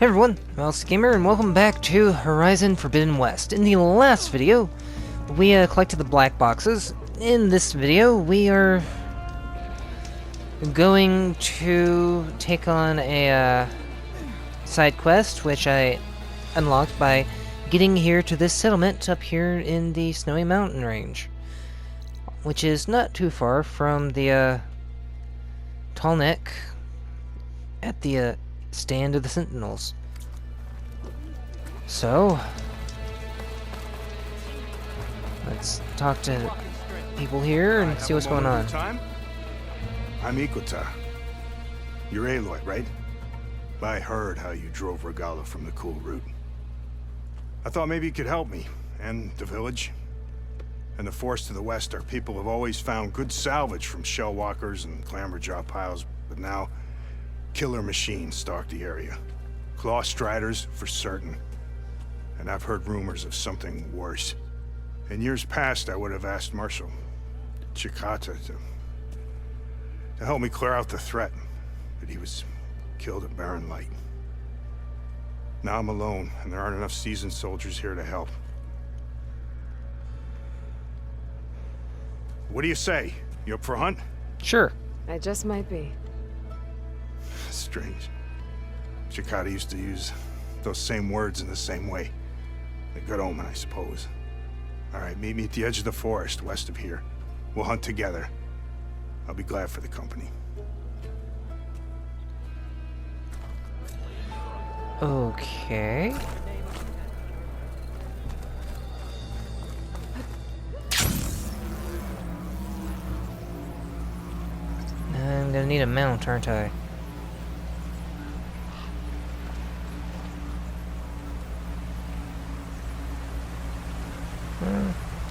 Hey everyone, Mouse Gamer, and welcome back to Horizon Forbidden West. In the last video, we collected the black boxes. In this video, we are going to take on a side quest, which I unlocked by getting here to this settlement up here in the Snowy Mountain Range, which is not too far from the Tall Neck at the Stand of the Sentinels. So, let's talk to people here and see what's going on. I'm Ikkotah. You're Aloy, right? I heard how you drove Regala from the cool route. I thought maybe you could help me, and the village. And the forest to the west, our people have always found good salvage from shell walkers and clamberjaw piles, but now killer machines stalk the area. Claw striders, for certain. And I've heard rumors of something worse. In years past, I would have asked Marshal Ikkotah to help me clear out the threat, but he was killed at Barren Light. Now I'm alone, and there aren't enough seasoned soldiers here to help. What do you say? You up for a hunt? Sure. I just might be. Strange. Ikkotah used to use those same words in the same way. A good omen, I suppose. All right, meet me at the edge of the forest, west of here. We'll hunt together. I'll be glad for the company. Okay. I'm gonna need a mount, aren't I?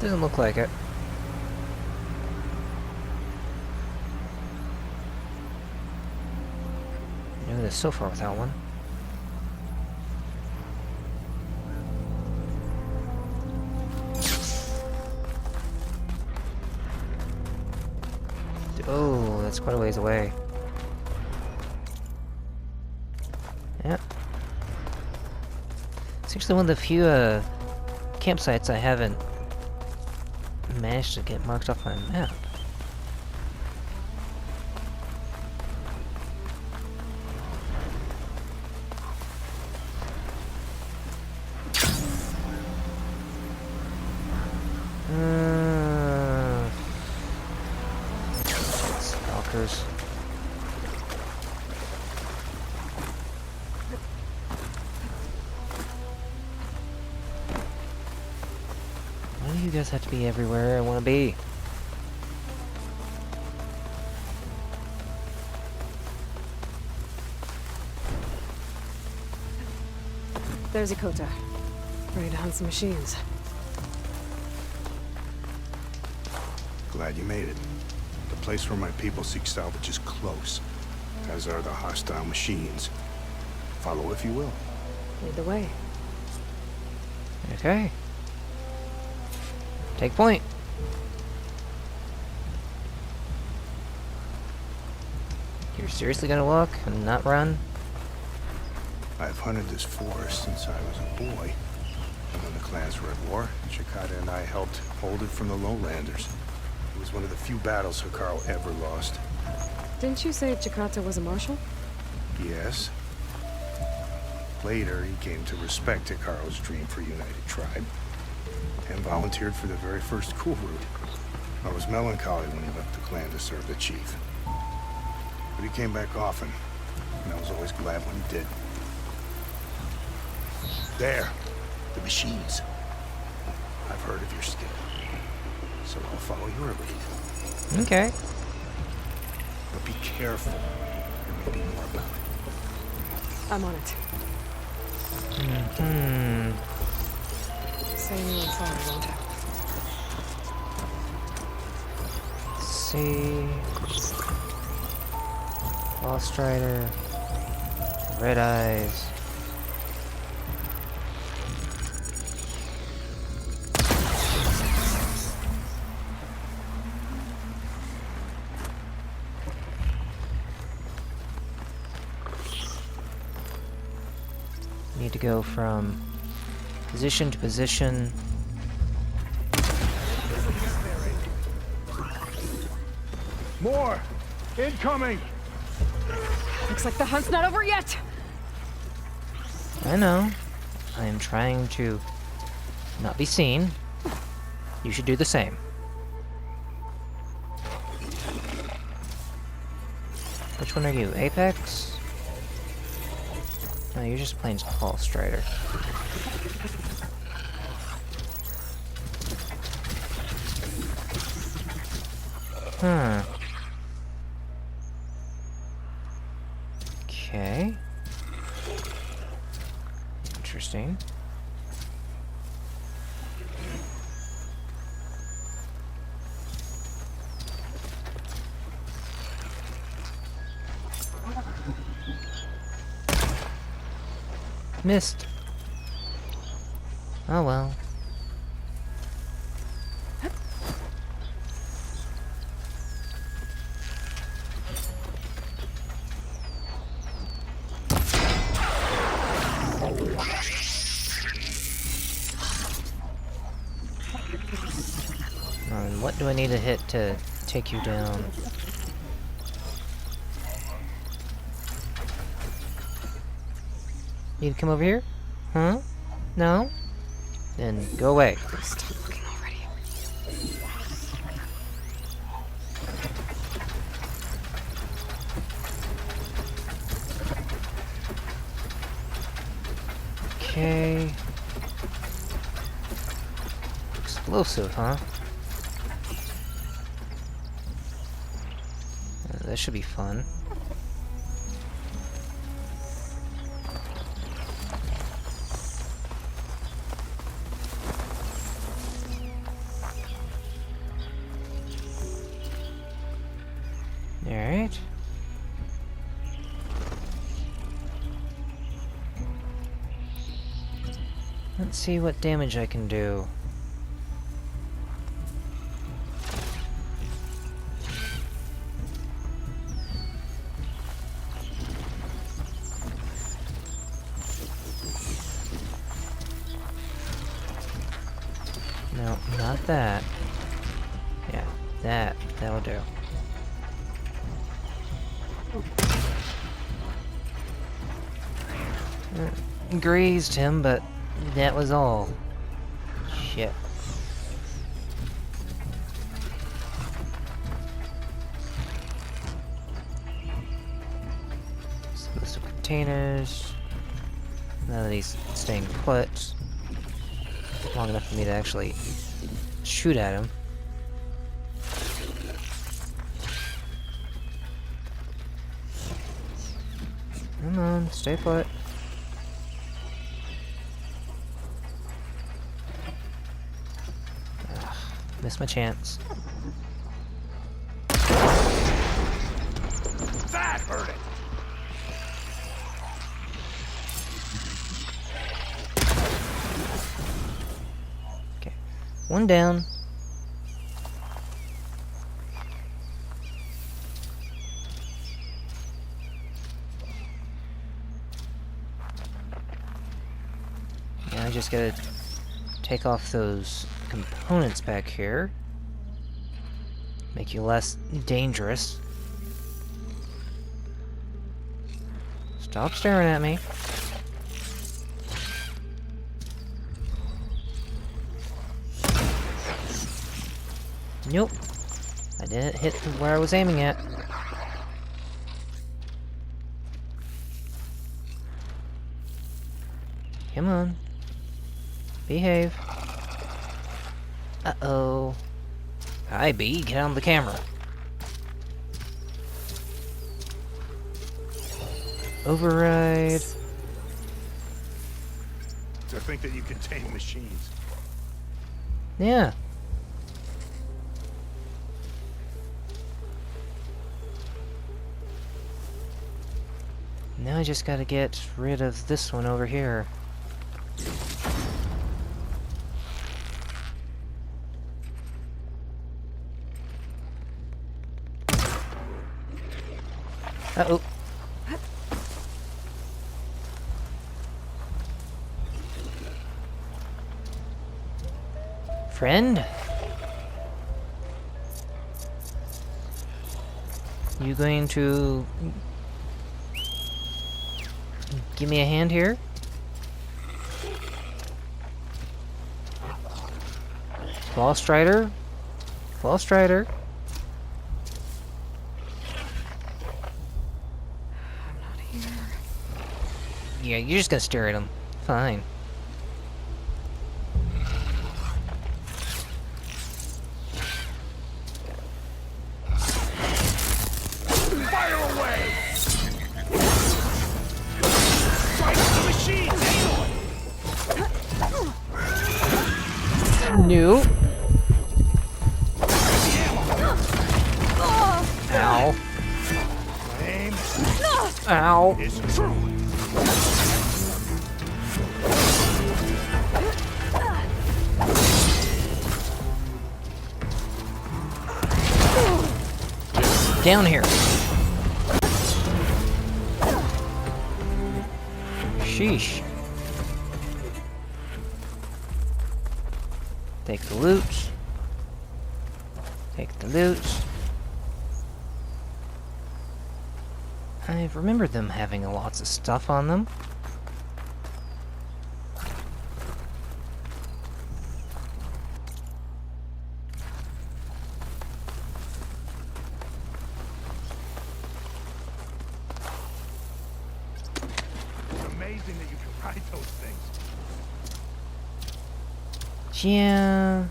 Doesn't look like it. Look at this so far without one. Oh, that's quite a ways away. Yeah. It's actually one of the few campsites I haven't managed to get marked off my map. Stalkers. Why do you guys have to be everywhere I want to be? There's Ikkotah. Ready to hunt some machines. Glad you made it. The place where my people seek salvage is close, as are the hostile machines. Follow if you will. Lead the way. Okay. Take point. You're seriously gonna walk and not run? I've hunted this forest since I was a boy. And when the clans were at war, Ikkotah and I helped hold it from the lowlanders. It was one of the few battles Hikaru ever lost. Didn't you say Ikkotah was a marshal? Yes. Later, he came to respect Hikaru's dream for a united tribe, and volunteered for the very first cool route. I was melancholy when he left the clan to serve the chief. But he came back often, and I was always glad when he did. There, the machines. I've heard of your skill, so I'll follow your lead. Okay. But be careful. There may be more about it. I'm on it. Say me inside, won't I? See. Lost Rider. Red Eyes. need to go from position to position. More! Incoming! Looks like the hunt's not over yet! I know. I am trying to not be seen. You should do the same. Which one are you? Apex? No, you're just plain Paul Strider. Huh. Okay. Interesting. Missed. Oh well. What do I need to hit to take you down? Need to come over here? Huh? No? Then go away. Stop looking already. Okay. Explosive, huh? That should be fun. Alright. Let's see what damage I can do. No, not that. Yeah, that'll do. Grazed him, but that was all. Shit. Explosive containers. Now that he's staying put long enough for me to actually shoot at him. Come on, stay put. Ugh, missed my chance. That hurt it! Okay, one down. Now I just gotta take off those components back here. Make you less dangerous. Stop staring at me. Nope. I didn't hit where I was aiming at. Come on. Behave. Uh-oh. Hi, B. Get on the camera. Override. To think that you can tame machines. Yeah. Now I just gotta get rid of this one over here. Uh-oh. Friend? You going to give me a hand here? Claw Strider? Claw Strider? I'm not here. Yeah, you're just gonna stare at him. Fine. Fire away! Fight the machine, Aloy! No. Ow. My aim Ow. is true. Down here. Sheesh. Take the loot. Take the loot. I remember them having lots of stuff on them. It's amazing that you can ride those things. Yeah.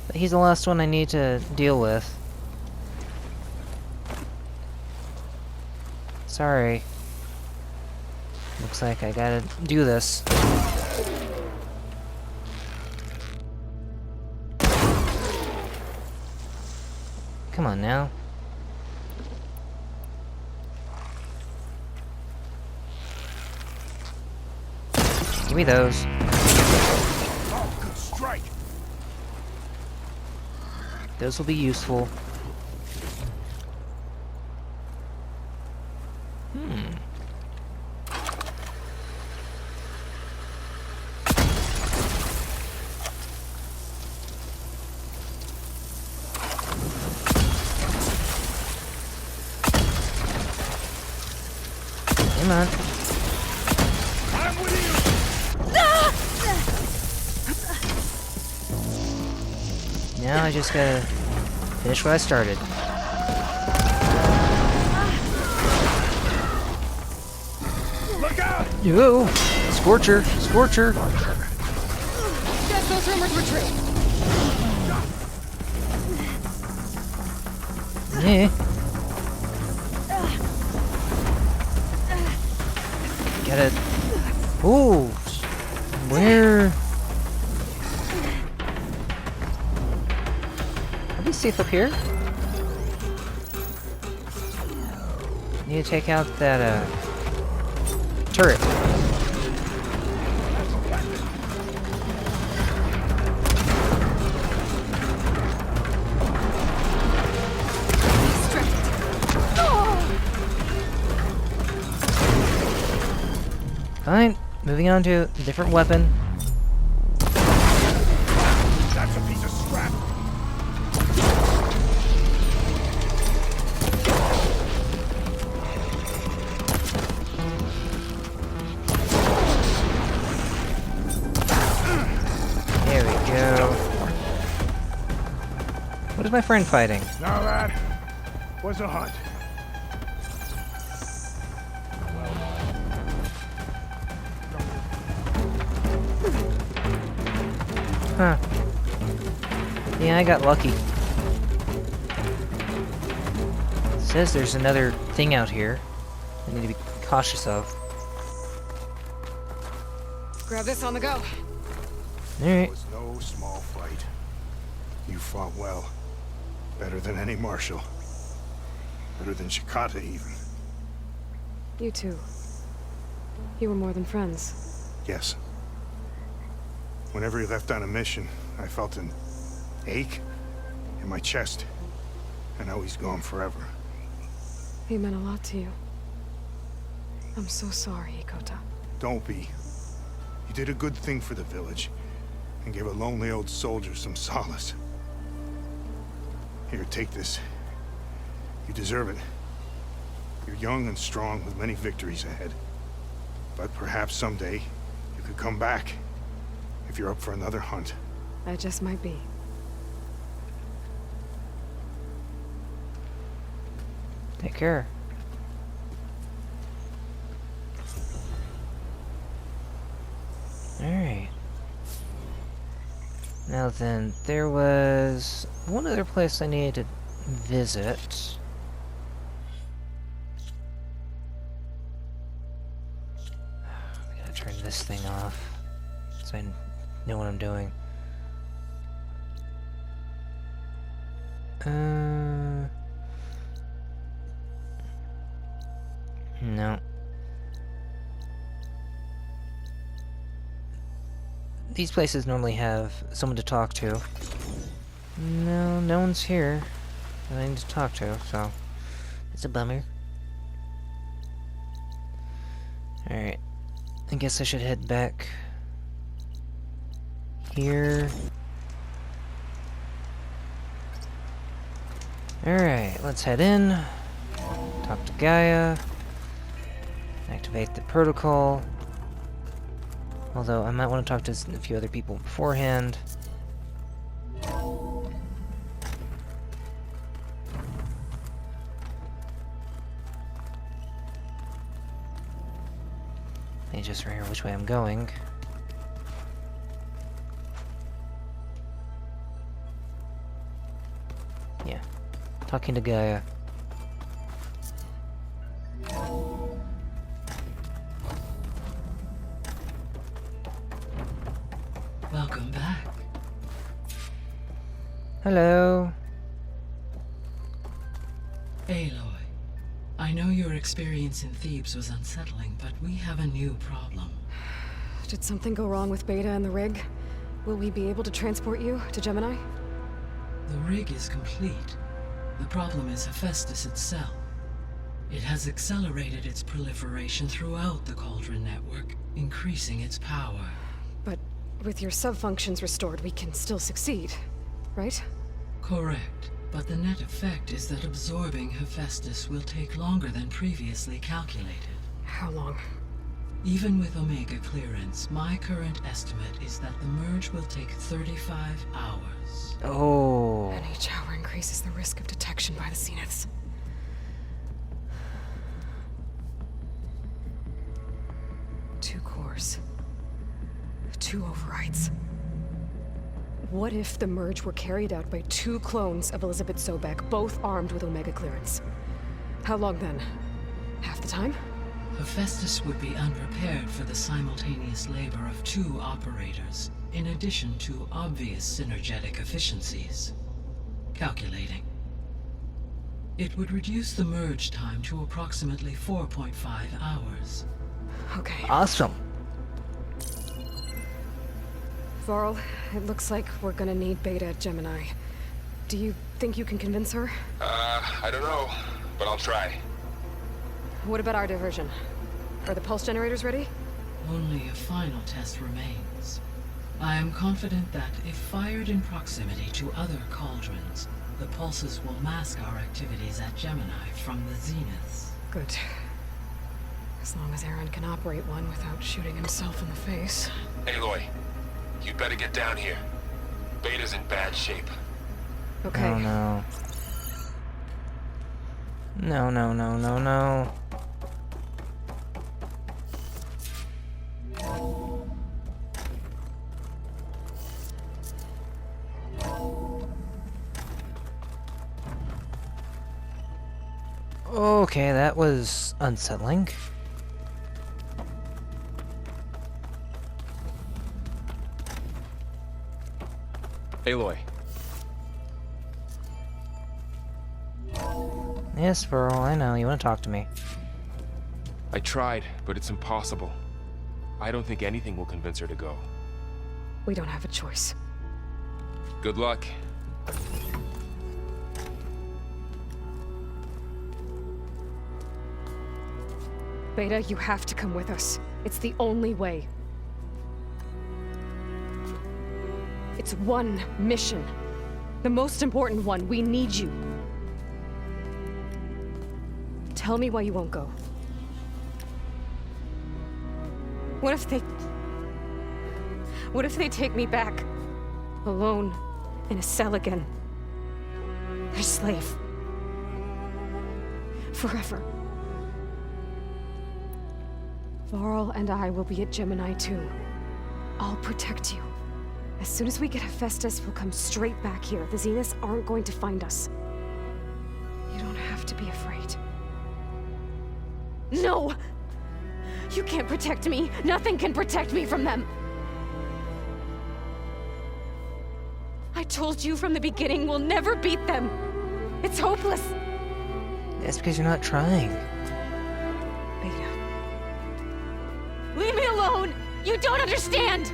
But he's the last one I need to deal with. Sorry. Looks like I gotta do this. Come on now. Give me those. Oh, good strike. Those will be useful. Come on. I'm with you. Now I just gotta finish what I started. Look out! Yo! Scorcher! Scorcher! Guess those rumors were true. Yeah. Get it. Ooh! Where? Are we safe up here? Need to take out that, turret. Fine. Moving on to a different weapon. That's a piece of scrap. There we go. What is my friend fighting? Now that was a hunt. Huh. Yeah, I got lucky. It says there's another thing out here I need to be cautious of. Grab this on the go. It Alright. was no small fight. You fought well. Better than any marshal. Better than Ikkotah, even. You too. You were more than friends. Yes. Whenever he left on a mission, I felt an ache in my chest. I know he's gone forever. He meant a lot to you. I'm so sorry, Ikkotah. Don't be. You did a good thing for the village. and give a lonely old soldier some solace. Here, take this. You deserve it. You're young and strong with many victories ahead. But perhaps someday you could come back if you're up for another hunt. I just might be. Take care. Alright. Now then, there was one other place I needed to visit. I gotta turn this thing off so I know what I'm doing. No. These places normally have someone to talk to. No, no one's here that I need to talk to, so it's a bummer. Alright. I guess I should head back here. Alright, let's head in. Talk to Gaia. Activate the protocol. Although, I might want to talk to a few other people beforehand. Let me just remember which way I'm going. Yeah. Talking to Gaia. Welcome back. Hello. Aloy, I know your experience in Thebes was unsettling, but we have a new problem. Did something go wrong with Beta and the rig? Will we be able to transport you to Gemini? The rig is complete. The problem is Hephaestus itself. It has accelerated its proliferation throughout the Cauldron network, increasing its power. But with your sub-functions restored, we can still succeed, right? Correct, but the net effect is that absorbing Hephaestus will take longer than previously calculated. How long? Even with Omega clearance, my current estimate is that the merge will take 35 hours. Oh. And each hour increases the risk of detection by the Zeniths. Two cores. Two overrides. What if the merge were carried out by two clones of Elizabeth Sobek, both armed with Omega clearance? How long then? Half the time? Hephaestus would be unprepared for the simultaneous labor of two operators, in addition to obvious synergetic efficiencies. Calculating. It would reduce the merge time to approximately 4.5 hours. Okay. Awesome. Varl, it looks like we're gonna need Beta at Gemini. Do you think you can convince her? I don't know, but I'll try. What about our diversion? Are the pulse generators ready? Only a final test remains. I am confident that if fired in proximity to other cauldrons, the pulses will mask our activities at Gemini from the Zeniths. Good. As long as Aaron can operate one without shooting himself in the face. Aloy, you better get down here. Beta's in bad shape. Okay. Oh no. No, no, no, no, no. Okay, that was unsettling. Aloy. Yes, Burl, I know. You want to talk to me. I tried, but it's impossible. I don't think anything will convince her to go. We don't have a choice. Good luck. Beta, you have to come with us. It's the only way. It's one mission. The most important one. We need you. Tell me why you won't go. What if they take me back? Alone, in a cell again. Their slave. Forever. Varl and I will be at Gemini too. I'll protect you. As soon as we get Hephaestus, we'll come straight back here. The Zeniths aren't going to find us. You don't have to be afraid. No! You can't protect me. Nothing can protect me from them. I told you from the beginning we'll never beat them. It's hopeless. That's because you're not trying. Beta. Leave me alone! You don't understand!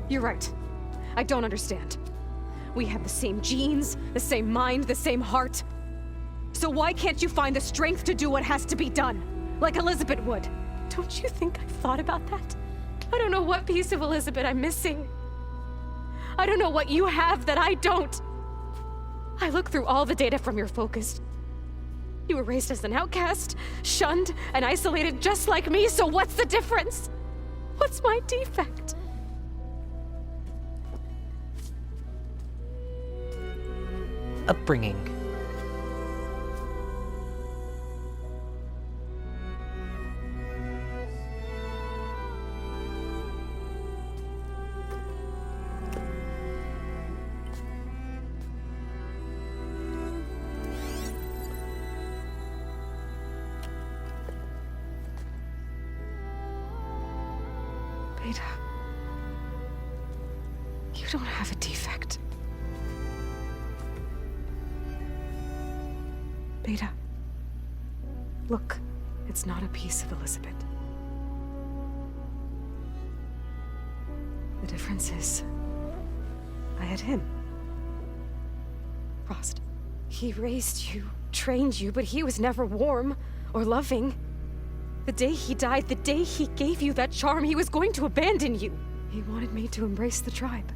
You're right. I don't understand. We have the same genes, the same mind, the same heart. So why can't you find the strength to do what has to be done? Like Elizabeth would. Don't you think I've thought about that? I don't know what piece of Elizabeth I'm missing. I don't know what you have that I don't. I look through all the data from your focus. You were raised as an outcast, shunned, and isolated just like me, so what's the difference? What's my defect? Upbringing. Beta, you don't have a defect. Beta, look, it's not a piece of Elizabeth. The difference is, I had him. Frost. He raised you, trained you, but he was never warm or loving. The day he died, the day he gave you that charm, he was going to abandon you. He wanted me to embrace the tribe.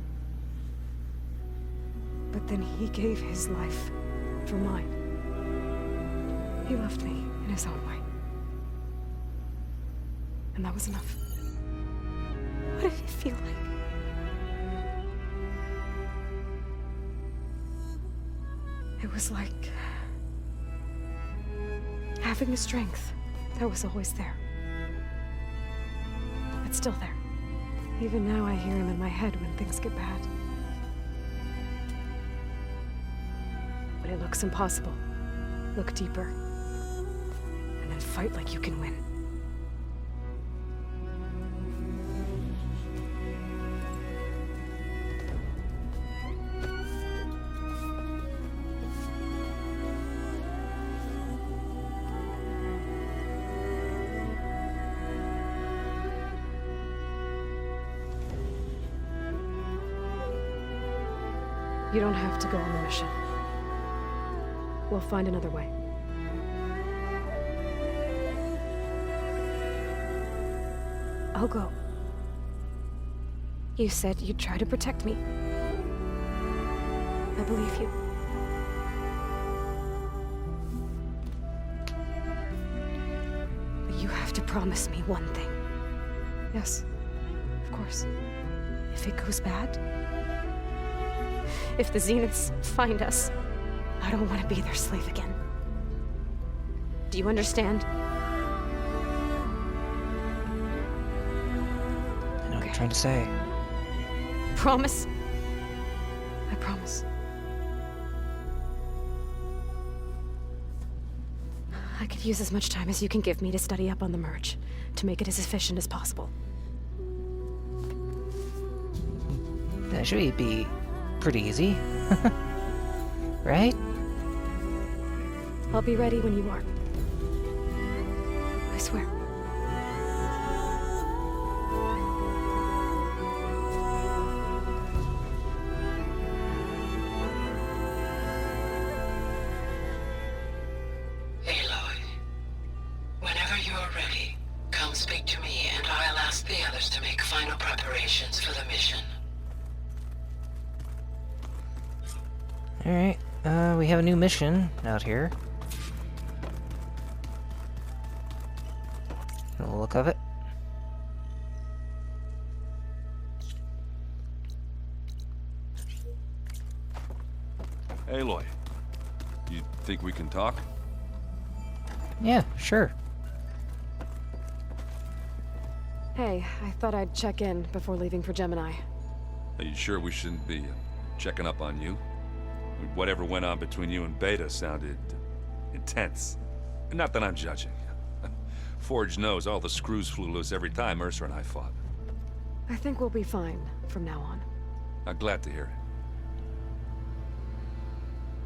But then he gave his life for mine. He loved me in his own way. And that was enough. What did it feel like? It was like having the strength that was always there. It's still there. Even now I hear him in my head when things get bad. When it looks impossible, look deeper. And then fight like you can win. You don't have to go on the mission. We'll find another way. I'll go. You said you'd try to protect me. I believe you. But you have to promise me one thing. Yes, of course. If it goes bad, if the Zeniths find us, I don't want to be their slave again. Do you understand? I know what you're trying to say. Promise? I promise. I could use as much time as you can give me to study up on the merge, to make it as efficient as possible. That should be pretty easy. Right? I'll be ready when you are. I swear. Aloy, preparations for the mission. Alright, we have a new mission out here. The look of it. Aloy, you think we can talk? Yeah, sure. Hey, I thought I'd check in before leaving for Gemini. Are you sure we shouldn't be checking up on you? Whatever went on between you and Beta sounded intense. Not that I'm judging. Forge knows all the screws flew loose every time Mercer and I fought. I think we'll be fine from now on. I'm glad to hear it.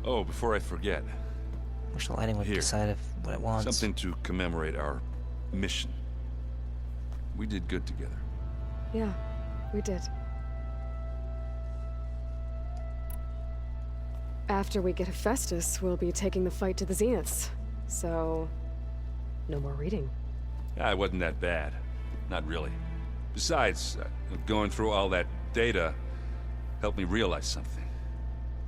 Oh, before I forget, Wish the lighting would Here. decide what it wants. something to commemorate our mission. We did good together. Yeah, we did. After we get Hephaestus, we'll be taking the fight to the Zeniths. So, no more reading. It wasn't that bad. Not really. Besides, going through all that data helped me realize something.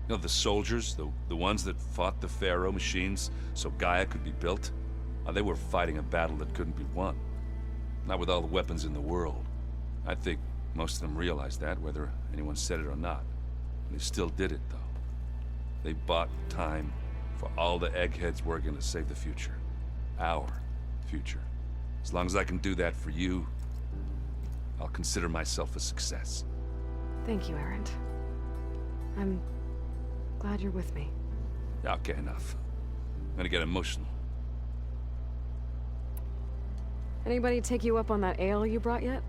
You know, the soldiers, the ones that fought the Pharaoh machines so Gaia could be built, they were fighting a battle that couldn't be won. Not with all the weapons in the world. I think most of them realized that, whether anyone said it or not. They still did it, though. They bought time for all the eggheads working to save the future. Our future. As long as I can do that for you, I'll consider myself a success. Thank you, Erend. I'm glad you're with me. Okay, enough. I'm gonna get emotional. Anybody take you up on that ale you brought yet?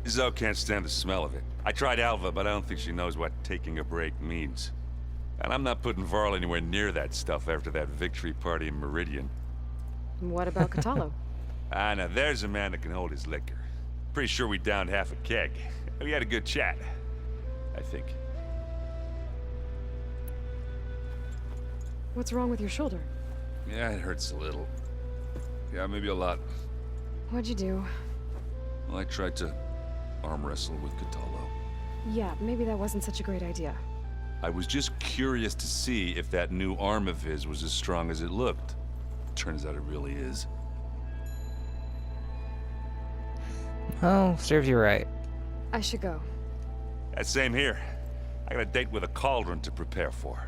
Zoe can't stand the smell of it. I tried Alva, but I don't think she knows what taking a break means. And I'm not putting Varl anywhere near that stuff after that victory party in Meridian. What about Katalo? Now there's a man that can hold his liquor. Pretty sure we downed half a keg. We had a good chat, I think. What's wrong with your shoulder? Yeah, it hurts a little. Yeah, maybe a lot. What'd you do? Well, I tried to arm wrestle with Katalo. Yeah, maybe that wasn't such a great idea. I was just curious to see if that new arm of his was as strong as it looked. Turns out it really is. Oh, serves you right. I should go. Same here. I got a date with a cauldron to prepare for.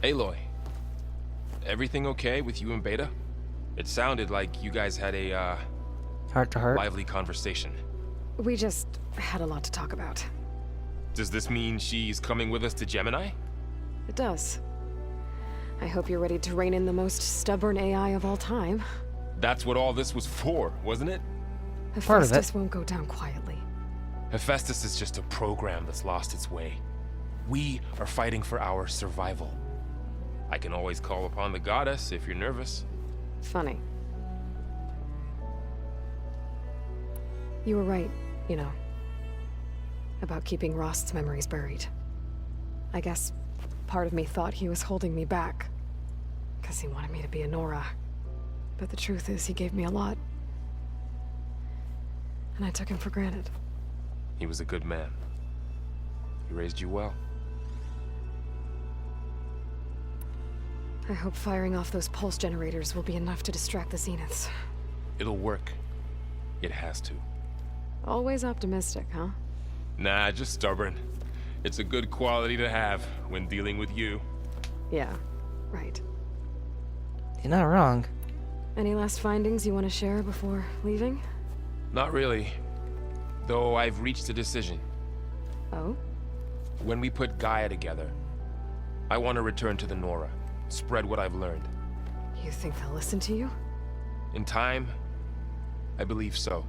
Aloy, everything okay with you and Beta? It sounded like you guys had a, Heart to heart. lively conversation. We just had a lot to talk about. Does this mean she's coming with us to Gemini? It does. I hope you're ready to rein in the most stubborn AI of all time. That's what all this was for, wasn't it? Part of it. Hephaestus won't go down quietly. Hephaestus is just a program that's lost its way. We are fighting for our survival. I can always call upon the goddess if you're nervous. Funny. You were right, you know. About keeping Rost's memories buried. I guess part of me thought he was holding me back. Because he wanted me to be a Nora. But the truth is, he gave me a lot. And I took him for granted. He was a good man. He raised you well. I hope firing off those pulse generators will be enough to distract the Zeniths. It'll work. It has to. Always optimistic, huh? Nah, just stubborn. It's a good quality to have when dealing with you. Yeah, right. You're not wrong. Any last findings you want to share before leaving? Not really. Though I've reached a decision. Oh? When we put Gaia together, I want to return to the Nora. Spread what I've learned. You think they'll listen to you? In time, I believe so.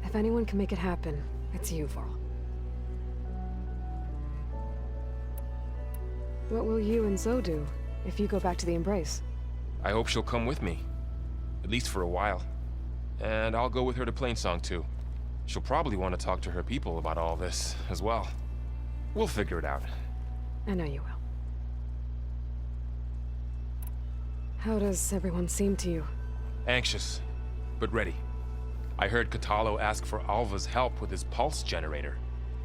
If anyone can make it happen, it's you, Varl. What will you and Zoe do if you go back to the Embrace? I hope she'll come with me. At least for a while. And I'll go with her to Plainsong too. She'll probably want to talk to her people about all this as well. We'll figure it out. I know you will. How does everyone seem to you? Anxious, but ready. I heard Kotallo ask for Alva's help with his pulse generator.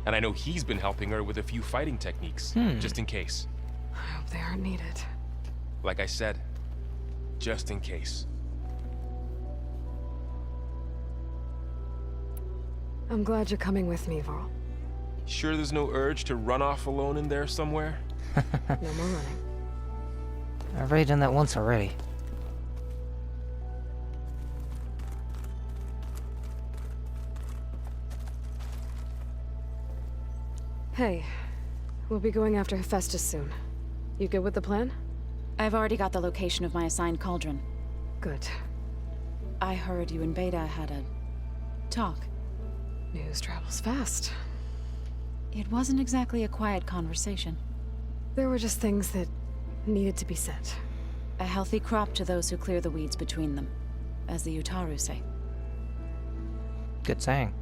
And I know he's been helping her with a few fighting techniques, just in case. I hope they aren't needed. Like I said, just in case. I'm glad you're coming with me, Varl. Sure there's no urge to run off alone in there somewhere? No more running. I've already done that once already. Hey, we'll be going after Hephaestus soon. You good with the plan? I've already got the location of my assigned cauldron. Good. I heard you and Beta had a talk. News travels fast. It wasn't exactly a quiet conversation. There were just things that needed to be said. A healthy crop to those who clear the weeds between them, as the Utaru say. Good saying.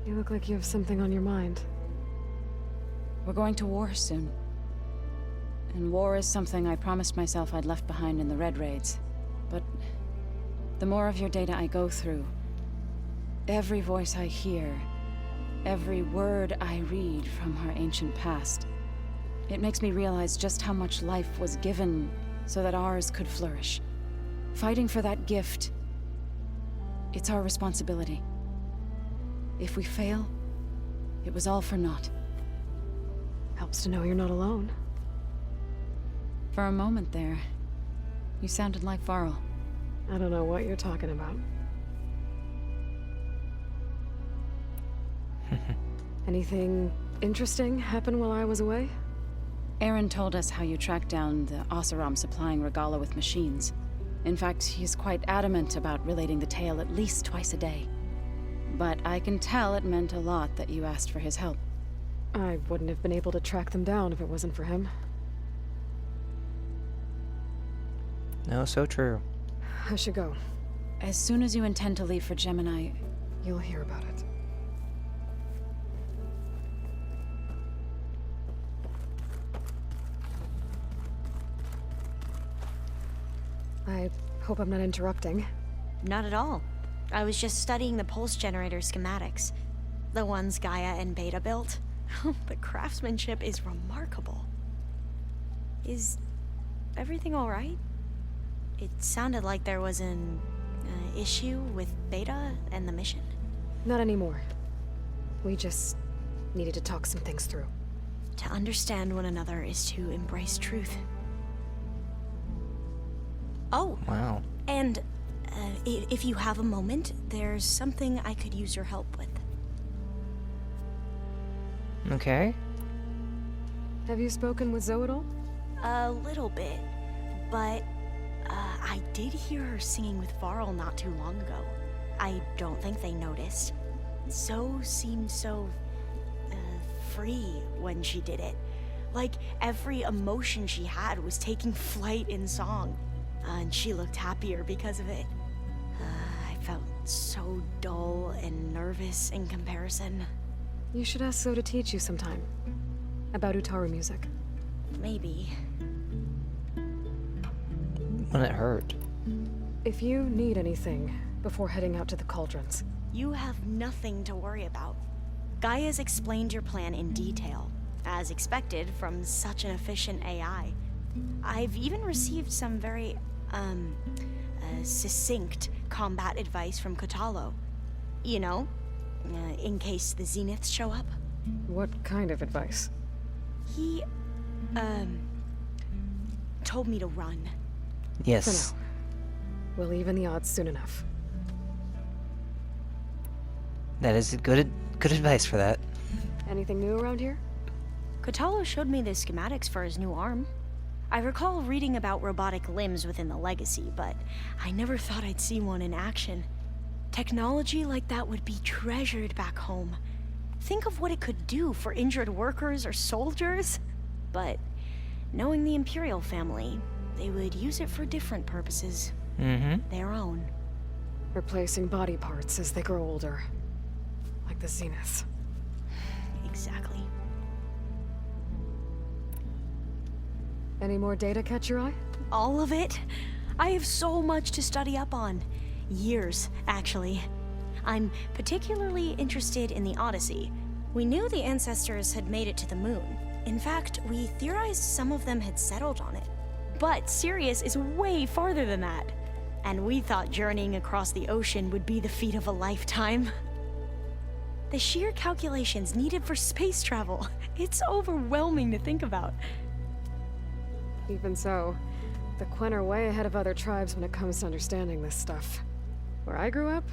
You look like you have something on your mind. We're going to war soon. And war is something I promised myself I'd left behind in the Red Raids. But the more of your data I go through, every voice I hear, every word I read from our ancient past, it makes me realize just how much life was given so that ours could flourish. Fighting for that gift, it's our responsibility. If we fail, it was all for naught. Helps to know you're not alone. For a moment there, you sounded like Varl. I don't know what you're talking about. Anything interesting happen while I was away? Aaron told us how you tracked down the Oseram supplying Regala with machines. In fact, he's quite adamant about relating the tale at least twice a day. But I can tell it meant a lot that you asked for his help. I wouldn't have been able to track them down if it wasn't for him. No, so true. I should go. As soon as you intend to leave for Gemini, You'll hear about it. I hope I'm not interrupting. Not at all. I was just studying the pulse generator schematics. The ones Gaia and Beta built. The craftsmanship is remarkable. Is everything alright? It sounded like there was an issue with Beta and the mission. Not anymore. We just needed to talk some things through. To understand one another is to embrace truth. Oh, Wow. and if you have a moment, there's something I could use your help with. Okay. Have you spoken with Zoe at all? A little bit, but I did hear her singing with Varl not too long ago. I don't think they noticed. Zoe seemed so free when she did it. Like every emotion she had was taking flight in song. And she looked happier because of it. I felt so dull and nervous in comparison. You should ask Zoe to teach you sometime. About Utaru music. Maybe. Wouldn't it hurt? If you need anything before heading out to the cauldrons. You have nothing to worry about. Gaia's explained your plan in detail, as expected from such an efficient AI. I've even received some very, succinct combat advice from Kotallo. You know, in case the Zeniths show up. What kind of advice? He, told me to run. Yes. For now. We'll even the odds soon enough. That is good advice for that. Anything new around here? Kotallo showed me the schematics for his new arm. I recall reading about robotic limbs within the Legacy, but I never thought I'd see one in action. Technology like that would be treasured back home. Think of what it could do for injured workers or soldiers. But knowing the Imperial family, they would use it for different purposes. Mm-hmm. Their own. Replacing body parts as they grow older. Like the Zeniths. Exactly. Any more data catch your eye? All of it? I have so much to study up on. Years, actually. I'm particularly interested in the Odyssey. We knew the ancestors had made it to the moon. In fact, we theorized some of them had settled on it. But Sirius is way farther than that. And we thought journeying across the ocean would be the feat of a lifetime. The sheer calculations needed for space travel. It's overwhelming to think about. Even so, the Quen are way ahead of other tribes when it comes to understanding this stuff. Where I grew up,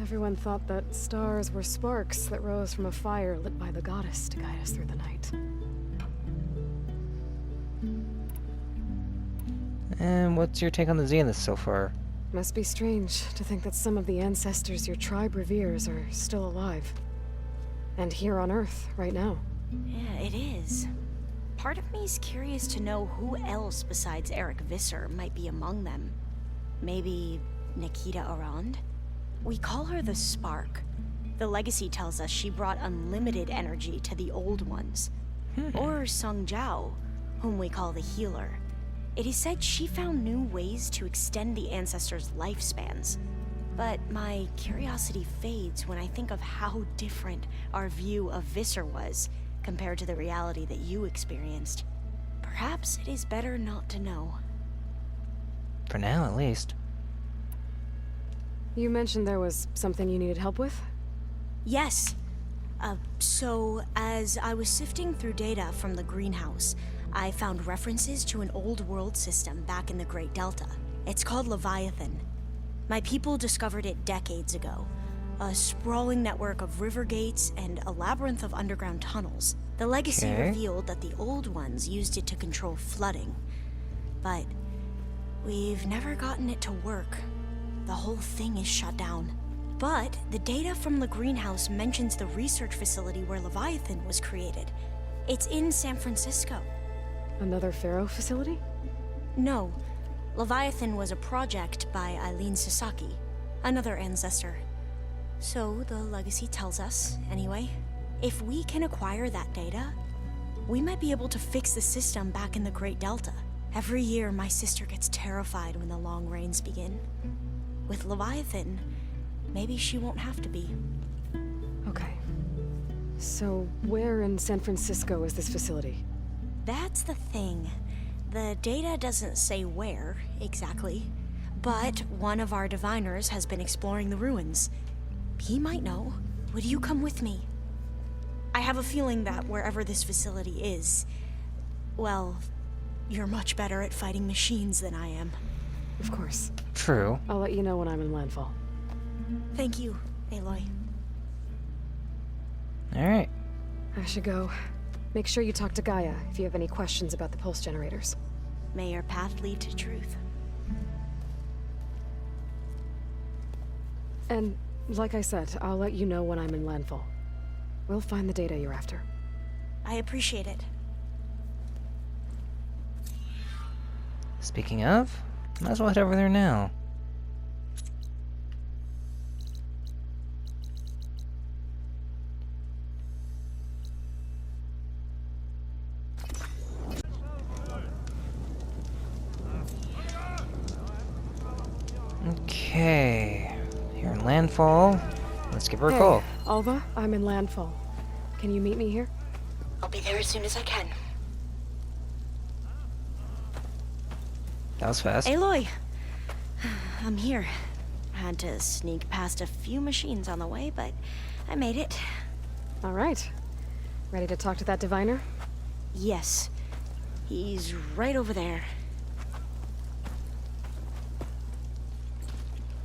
everyone thought that stars were sparks that rose from a fire lit by the goddess to guide us through the night. And what's your take on the Zenith so far? Must be strange to think that some of the ancestors your tribe reveres are still alive. And here on Earth, right now. Yeah, it is. Part of me's curious to know who else besides Eric Visser might be among them. Maybe Nikita Arand? We call her the Spark. The legacy tells us she brought unlimited energy to the old ones. Or Sung Jiao, whom we call the Healer. It is said she found new ways to extend the ancestors' lifespans. But my curiosity fades when I think of how different our view of Visser was compared to the reality that you experienced. Perhaps it is better not to know. For now, at least. You mentioned there was something you needed help with? Yes. So, as I was sifting through data from the greenhouse, I found references to an old world system back in the Great Delta. It's called Leviathan. My people discovered it decades ago. A sprawling network of river gates and a labyrinth of underground tunnels. The legacy revealed that the old ones used it to control flooding. But we've never gotten it to work. The whole thing is shut down. But the data from the greenhouse mentions the research facility where Leviathan was created. It's in San Francisco. Another Pharaoh facility? No. Leviathan was a project by Eileen Sasaki, another ancestor. So the legacy tells us, anyway, if we can acquire that data, we might be able to fix the system back in the Great Delta. Every year, my sister gets terrified when the long rains begin. With Leviathan, maybe she won't have to be. Okay. So, where in San Francisco is this facility? That's the thing. The data doesn't say where, exactly. But one of our diviners has been exploring the ruins. He might know. Would you come with me? I have a feeling that wherever this facility is, well, you're much better at fighting machines than I am. Of course. True. I'll let you know when I'm in landfall. Thank you, Aloy. Alright. I should go. Make sure you talk to Gaia if you have any questions about the pulse generators. May your path lead to truth. And, like I said, I'll let you know when I'm in landfall. We'll find the data you're after. I appreciate it. Speaking of, might as well head over there now. Okay, here in landfall. Let's give her a call. Alva, I'm in landfall. Can you meet me here? I'll be there as soon as I can. That was fast. Aloy! I'm here. Had to sneak past a few machines on the way, but I made it. All right. Ready to talk to that diviner? Yes. He's right over there.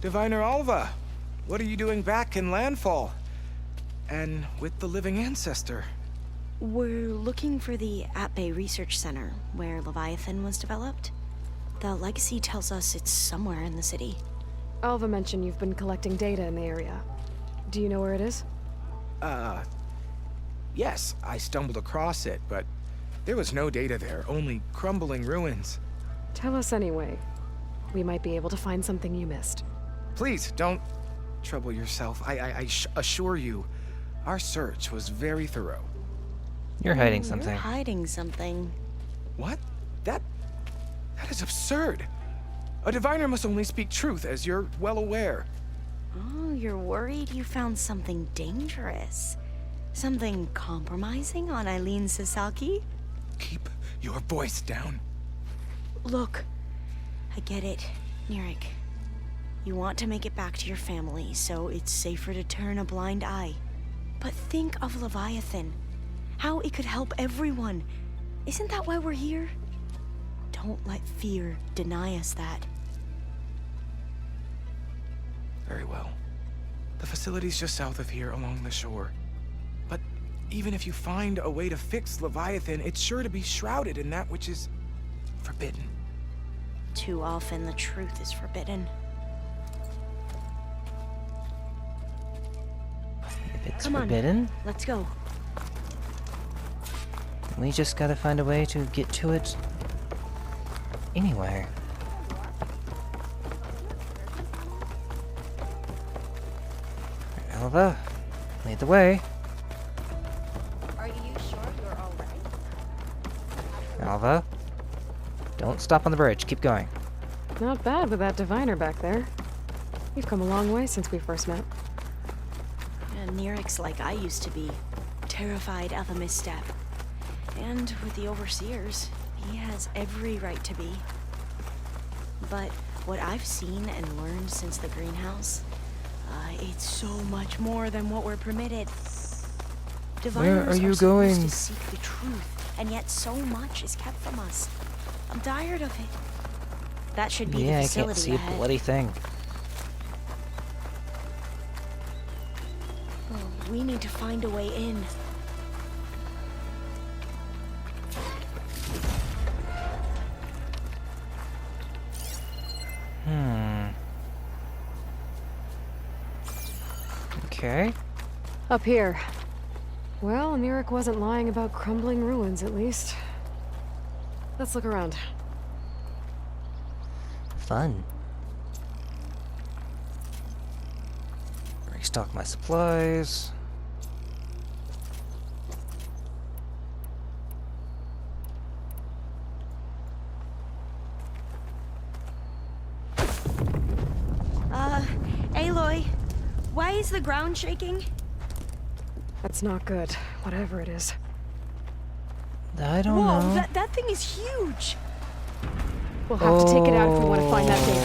Diviner Alva, what are you doing back in landfall? And with the living ancestor? We're looking for the At-Bay Research Center, where Leviathan was developed. The legacy tells us it's somewhere in the city. Alva mentioned you've been collecting data in the area. Do you know where it is? Yes, I stumbled across it, but there was no data there, only crumbling ruins. Tell us anyway. We might be able to find something you missed. Please, don't trouble yourself. I assure you, our search was very thorough. You're hiding You're something. hiding something. What? That is absurd. A diviner must only speak truth, as you're well aware. Oh, you're worried you found something dangerous? Something compromising on Eileen Sasaki? Keep your voice down. Look, I get it, Nirik. You want to make it back to your family, so it's safer to turn a blind eye. But think of Leviathan. How it could help everyone. Isn't that why we're here? Don't let fear deny us that. Very well. The facility's just south of here, along the shore. But even if you find a way to fix Leviathan, it's sure to be shrouded in that which is forbidden. Too often the truth is forbidden. If it's Come on, forbidden, let's go. we just gotta find a way to get to it anyway. Alva, lead the way. Are you sure you're all right? Alva, don't stop on the bridge. Keep going. Not bad with that diviner back there. You've come a long way since we first met. And Nirik's like I used to be, terrified of a misstep. And with the Overseers, he has every right to be. But what I've seen and learned since the greenhouse, it's so much more than what we're permitted. Where are you supposed going? to seek the truth, and yet so much is kept from us. I'm tired of it. That should be Yeah, the I facility can't see a ahead. bloody thing. Oh, we need to find a way in. Okay. Up here. Well, Nirik wasn't lying about crumbling ruins, at least. Let's look around. Fun. Restock my supplies. Aloy, why is the ground shaking? That's not good, whatever it is. I don't Whoa, know. that thing is huge! We'll have to take it out if we want to find that data.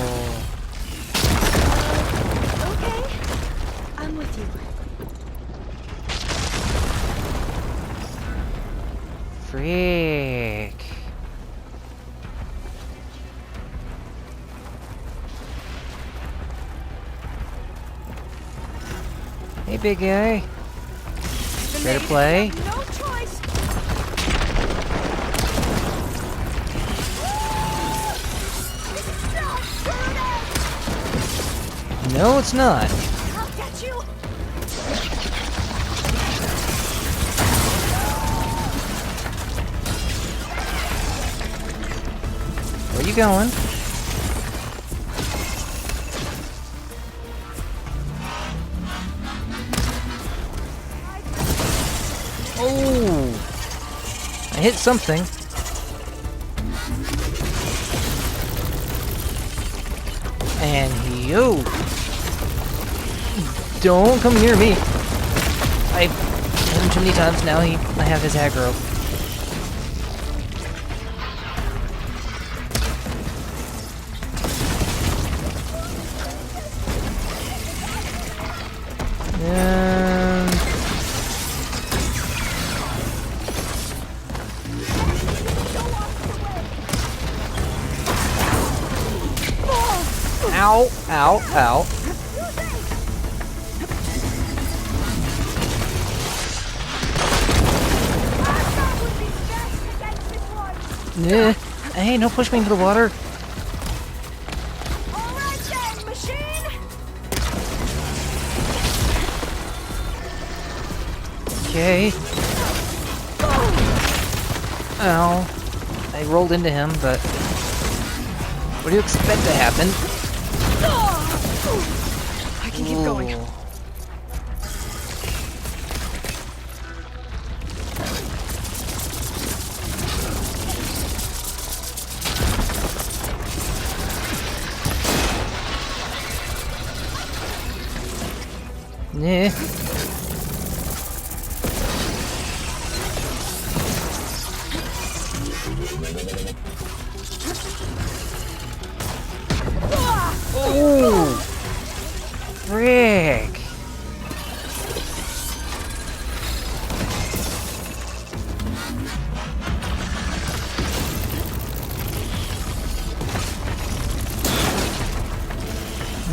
Okay, I'm with you. Freak. Hey, big guy. Ready to play? No choice. No, it's not. I'll get you. Where you going? Oh! I hit something. And yo! Don't come near me! I've hit him too many times now, I have his aggro. And... Ow, ow, ow. Nah. Hey, don't push me into the water. Alright then, machine! Okay. Ow. I rolled into him, but... What do you expect to happen? I can keep going. Ooh. Eh. Oh! Frick!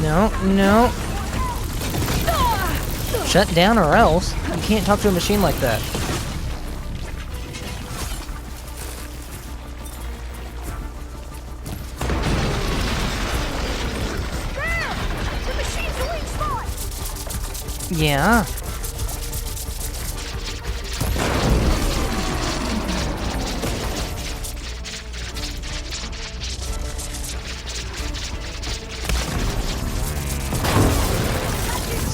No, no. Shut down or else. You can't talk to a machine like that. The machine's the weak spot! Yeah.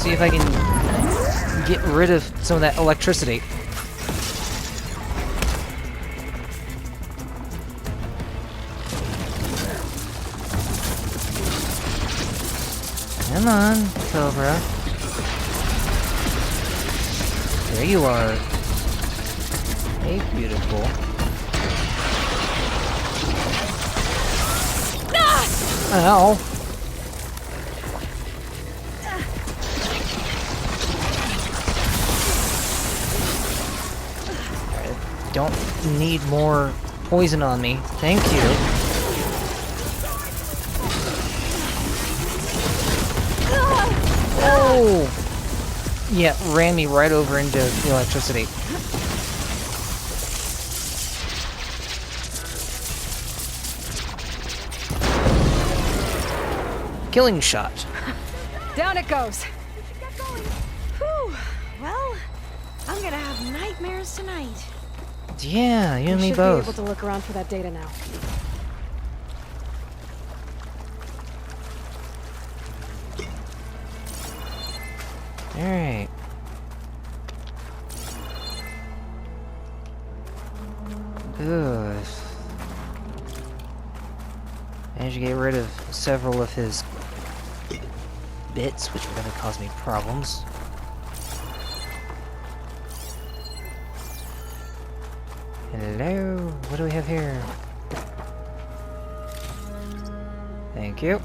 See if I can get rid of some of that electricity. Come on, Cobra. There you are. Hey, beautiful. Ow. Don't need more poison on me. Thank you. Oh! Yeah, ran me right over into the electricity. Killing shot. Down it goes. Whew. Well, I'm gonna have nightmares tonight. Yeah, you and me should both. be able to look around for that data now. Alright. Good. Managed to get rid of several of his bits, which were going to cause me problems. Hello? What do we have here? Thank you.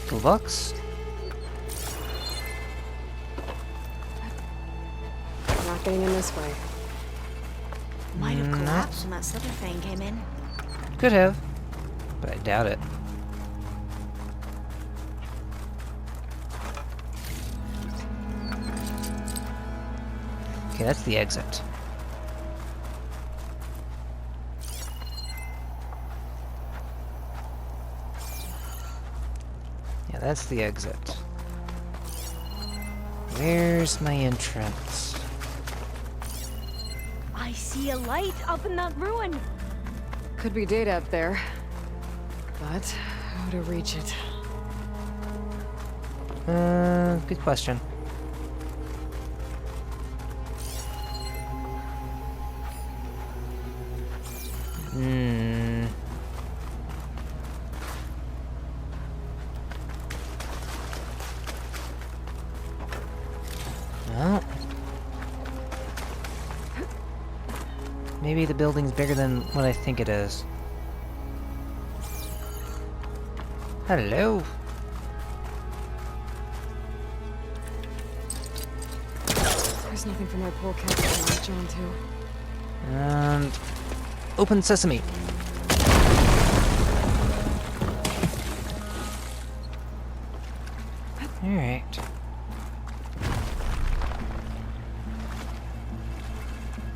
Toolbox. Not getting in this way. Might have collapsed when that slither thing came in. Could have, but I doubt it. Okay, that's the exit. Yeah, that's the exit. Where's my entrance? I see a light up in that ruin. Could be data up there. But how to reach it? Good question. Well, maybe the building's bigger than what I think it is. Hello. There's nothing for my poor cat to latch on to. And open sesame. All right.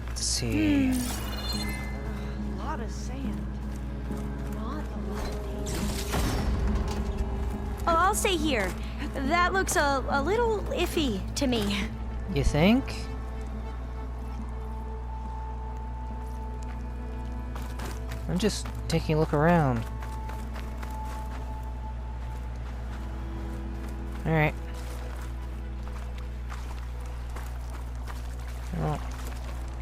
Let's see. A lot of sand. Not a lot of data. Oh, I'll stay here. That looks a little iffy to me. You think? I'm just taking a look around. Alright. Well,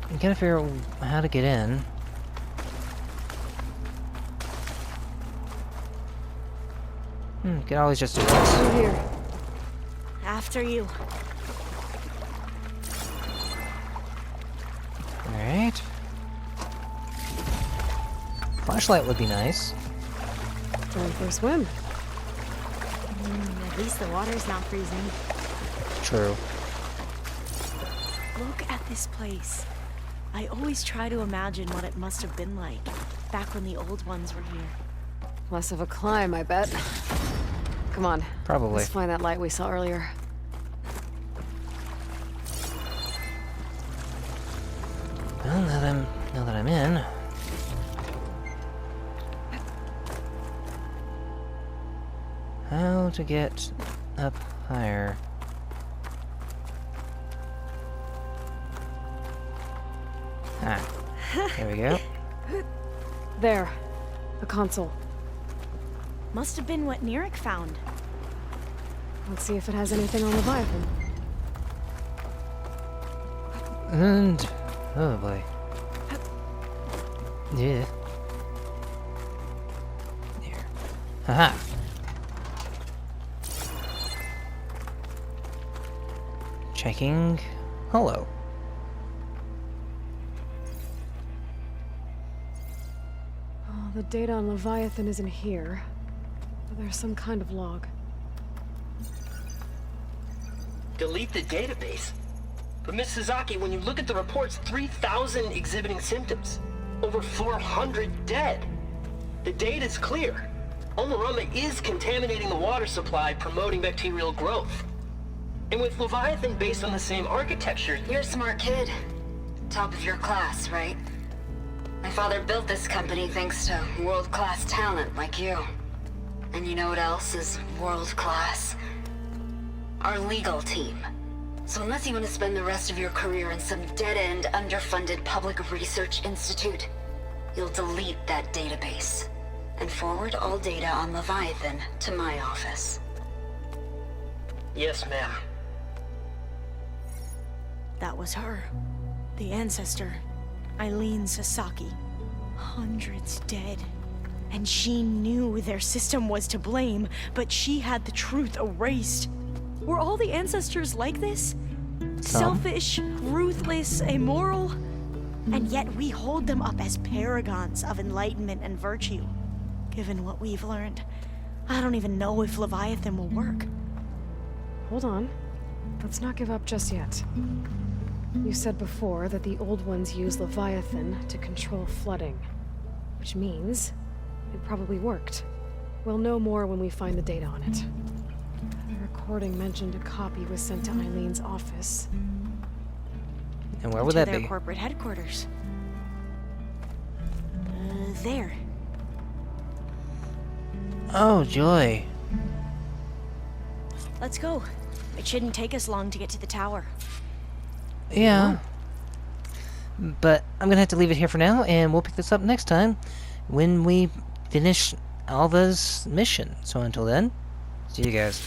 I gotta figure out how to get in. Could always just do this. Through here. After you. Alright. Flashlight would be nice. Time for a swim. At least the water's not freezing. True. Look at this place. I always try to imagine what it must have been like back when the old ones were here. Less of a climb, I bet. Come on. Probably. Let's find that light we saw earlier. Well, now that I'm in. How to get up higher? Ah, there we go. There. A console. Must have been what Neric found. Let's see if it has anything on Leviathan. And oh boy. Yeah. There. Haha. Checking. Hello. Oh, the data on Leviathan isn't here. But there's some kind of log. Delete the database. But Miss Sasaki, when you look at the reports, 3,000 exhibiting symptoms. Over 400 dead. The data's clear. Omarama is contaminating the water supply, promoting bacterial growth. And with Leviathan based on the same architecture... You're a smart kid. Top of your class, right? My father built this company thanks to world-class talent like you. And you know what else is world-class? Our legal team. So unless you want to spend the rest of your career in some dead-end, underfunded public research institute, you'll delete that database and forward all data on Leviathan to my office. Yes, ma'am. That was her. The ancestor. Eileen Sasaki. Hundreds dead. And she knew their system was to blame, but she had the truth erased. Were all the ancestors like this? Selfish, ruthless, immoral? And yet we hold them up as paragons of enlightenment and virtue. Given what we've learned, I don't even know if Leviathan will work. Hold on. Let's not give up just yet. You said before that the old ones use Leviathan to control flooding. Which means it probably worked. We'll know more when we find the data on it. The recording mentioned a copy was sent to Eileen's office. And where would that To their be? corporate headquarters. There. Oh, joy. Let's go. It shouldn't take us long to get to the tower. Yeah. But I'm gonna have to leave it here for now, and we'll pick this up next time when we finish Alva's mission. So until then, see you guys.